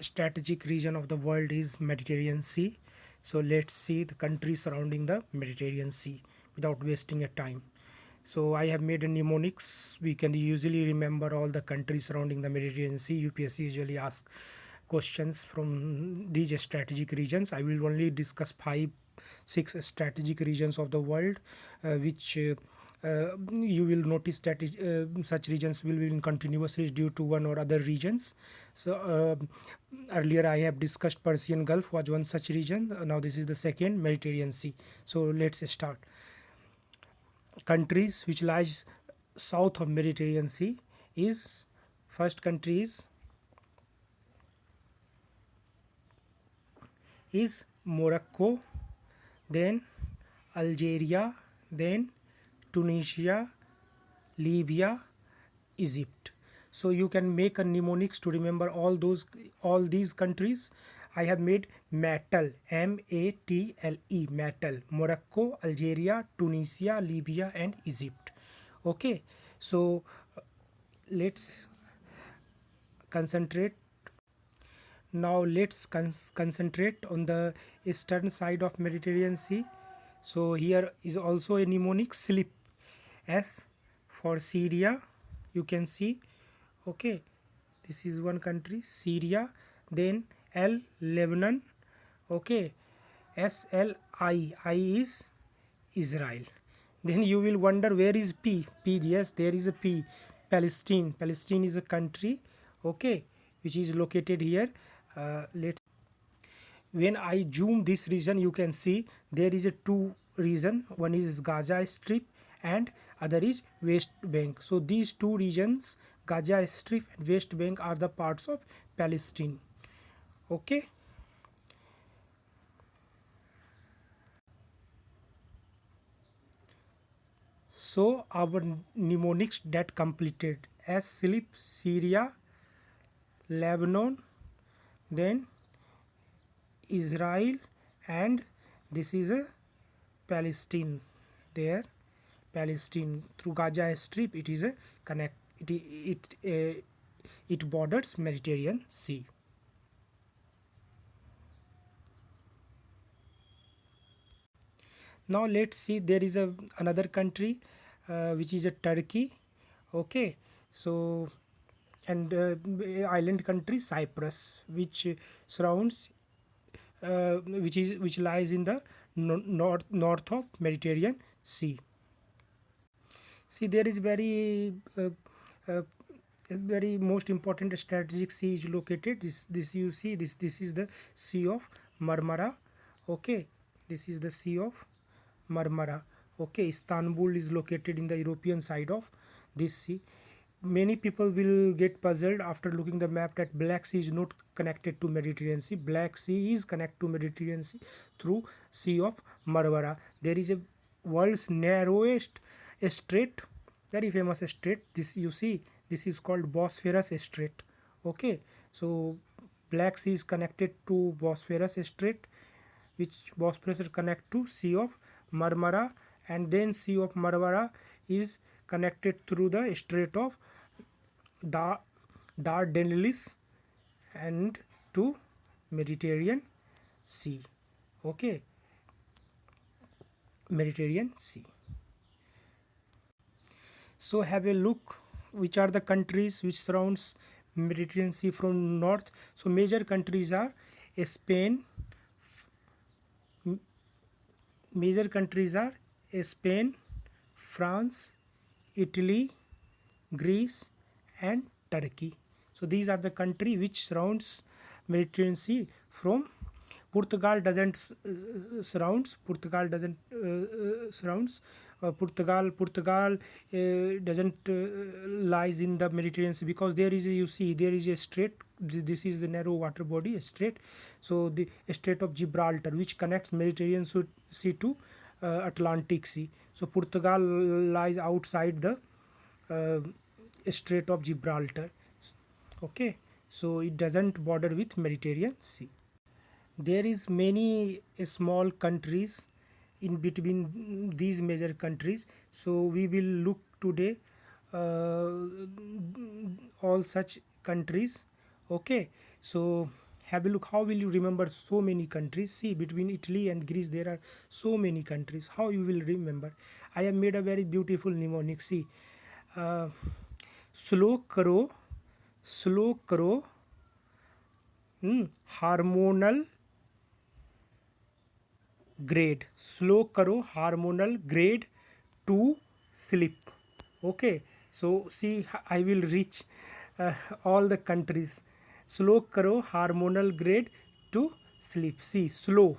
strategic region of the world is Mediterranean Sea. So let's see the countries surrounding the Mediterranean Sea without wasting a time. So I have made a mnemonics. We can usually remember all the countries surrounding the Mediterranean Sea. UPSC usually ask questions from these strategic regions. I will only discuss five, six strategic regions of the world, which you will notice that such regions will be in continuous range due to one or other regions. So earlier I have discussed Persian Gulf was one such region. Now this is the second, Mediterranean Sea. So let's start. Countries which lies south of Mediterranean Sea is, first country is Morocco, then Algeria, then Tunisia, Libya, Egypt. So you can make a mnemonics to remember all these countries. I have made METAL, METALE, METAL, Morocco, Algeria, Tunisia, Libya, and Egypt. Okay, so let's concentrate. Now let's concentrate on the eastern side of Mediterranean Sea. So here is also a mnemonic, SLIP, S for Syria, you can see. Okay, this is one country, Syria. Then L, Lebanon. Okay, SLI, I is Israel. Then you will wonder where is P. P, yes, there is a P. Palestine. Palestine is a country, okay, which is located here. Let's, when I zoom this region, you can see there is a two region. One is Gaza Strip and other is West Bank. So these two regions, Gaza Strip and West Bank, are the parts of Palestine. Okay. So our mnemonics that completed as SLIP, Syria, Lebanon, then Israel, and this is a Palestine there. Palestine through Gaza Strip, it is a connect. It borders Mediterranean Sea. Now let's see, there is a another country which is a Turkey. Okay, so and island country Cyprus, which surrounds which lies in the north of Mediterranean Sea. See, there is uh, very most important strategic sea is located. This you see, this is the Sea of Marmara. Okay, this is the Sea of Marmara. Okay, Istanbul is located in the European side of this sea. Many people will get puzzled after looking the map that Black Sea is not connected to Mediterranean Sea. Black Sea is connected to Mediterranean Sea through Sea of Marmara. There is a world's narrowest strait, very famous strait. This you see, this is called Bosphorus Strait. Okay, so Black Sea is connected to Bosphorus Strait, which Bosphorus connect to Sea of Marmara, and then Sea of Marmara is connected through the Strait of Dardanelles and to Mediterranean Sea. Okay, Mediterranean Sea. So have a look which are the countries which surrounds Mediterranean Sea from north. So major countries are Spain. Major countries are Spain, France, Italy, Greece, and Turkey. So these are the country which surrounds Mediterranean Sea. From Portugal doesn't surrounds. Portugal doesn't surrounds. Portugal doesn't lies in the Mediterranean Sea, because there is a, you see there is a strait. This is the narrow water body, a strait. So the Strait of Gibraltar, which connects Mediterranean Sea to Atlantic Sea. So Portugal lies outside the uh, Strait of Gibraltar. Okay, so it doesn't border with Mediterranean Sea. There is many small countries in between these major countries. So we will look today uh, all such countries. Okay, so have a look. How will you remember so many countries? See, between Italy and Greece there are so many countries. How you will remember? I have made a very beautiful mnemonic. See, uh, slow karo, slow karo, hormonal grade, slow karo hormonal grade to sleep. Okay, so see, I will reach all the countries. Slow karo hormonal grade to sleep. See, slow,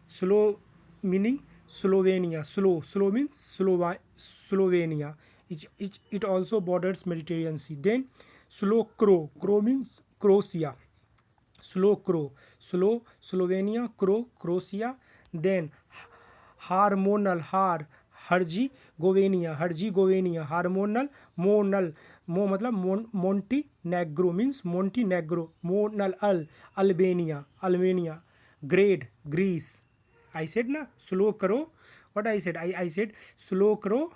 slow meaning Slovenia. Slow means Slovenia. It also borders Mediterranean Sea. Then slow crow means Croatia. Slow crow, Slovenia, Croatia. Then hormonal, Herzegovina, hormonal, monal, मतलब Montenegro means Montenegro, monal, Albania, grade, Greece. I said na, slow karo. What I said? I said slow karo,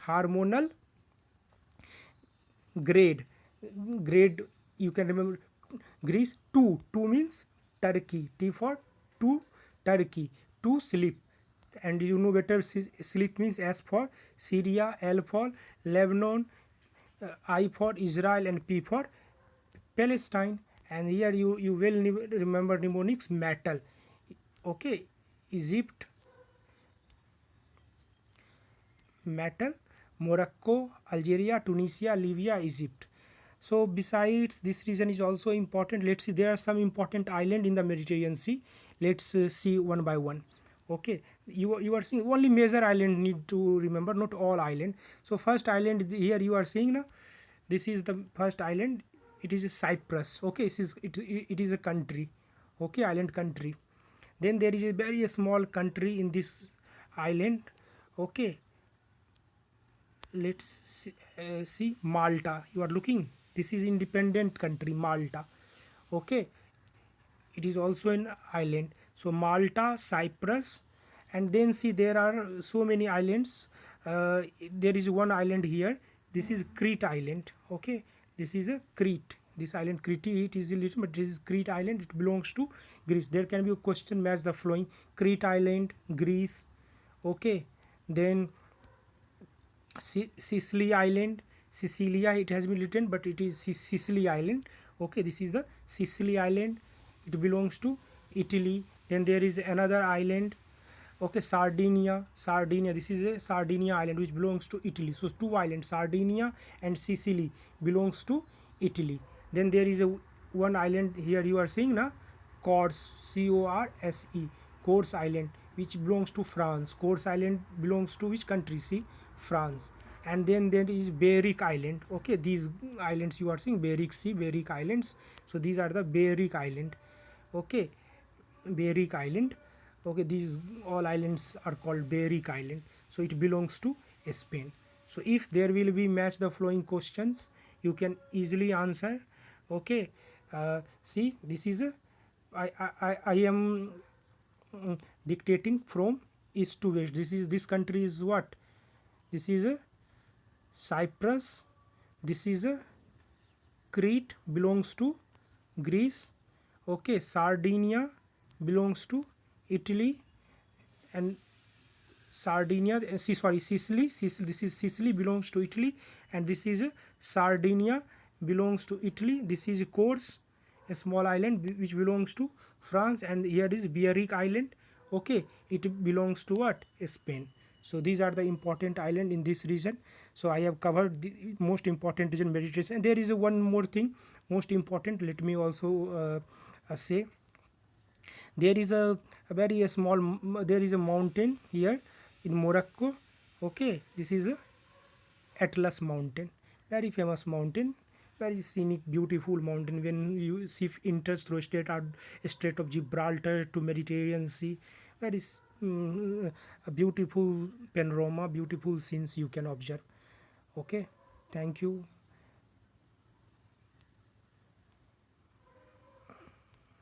hormonal grade. Grade, you can remember. Greece. Two means Turkey. T for two, Turkey. To sleep. And you know better, sleep means S for Syria, L for Lebanon, I for Israel, and P for Palestine. And here you will remember mnemonics. Metal. Okay, Egypt, metal, Morocco, Algeria, Tunisia, Libya, Egypt. So besides, this region is also important. Let's see, there are some important island in the Mediterranean Sea. Let's see one by one. Okay, you are seeing only major island need to remember, not all island. So first island here you are seeing now. This is the first island. It is Cyprus. Okay, it is a country. Okay, island country. Then there is a very small country in this island. Okay, let's see Malta. You are looking, this is independent country, Malta. Okay, it is also an island. So Malta, Cyprus. And then see, there are so many islands. There is one island here. This is Crete island. Okay, this is a Crete. This island Crete, it is a little, but this is Crete island, it belongs to Greece. There can be a question, match the following: Crete island, Greece. Okay, then Sicily island, Sicilia, it has been written, but it is Sicily island. Okay, this is the Sicily island, it belongs to Italy. Then there is another island. Okay, Sardinia, this is a Sardinia island which belongs to Italy. So two islands, Sardinia and Sicily, belongs to Italy. Then there is a one island here you are seeing na, Corse, Corse, Corse island, which belongs to France. Corse island belongs to which country? See, France. And then there is Berwick island. Okay, these islands you are seeing, Berwick Sea, Berwick islands. So these are the Berwick island. Okay, Berwick island. Okay, these all islands are called Berwick island. So it belongs to Spain. So if there will be match the following questions, you can easily answer. Okay, see, this is a I am dictating from east to west. This country is what? This is a Cyprus. This is a Crete, belongs to Greece. Okay, Sardinia belongs to Italy. And Sardinia, Sicily. This is Sicily, belongs to Italy. And this is Sardinia, belongs to Italy. This is Corse, a small island which belongs to France. And here is Berwick island. Okay, it belongs to what? Spain. So these are the important island in this region. So I have covered the most important region, Mediterranean. And there is one more thing, most important. Let me also say, there is a very small, there is a mountain here in Morocco. Okay, this is a Atlas mountain, very famous mountain, very scenic, beautiful mountain. When you see enters through Strait of Gibraltar to Mediterranean Sea, very a beautiful panorama, beautiful scenes you can observe. Okay, thank you.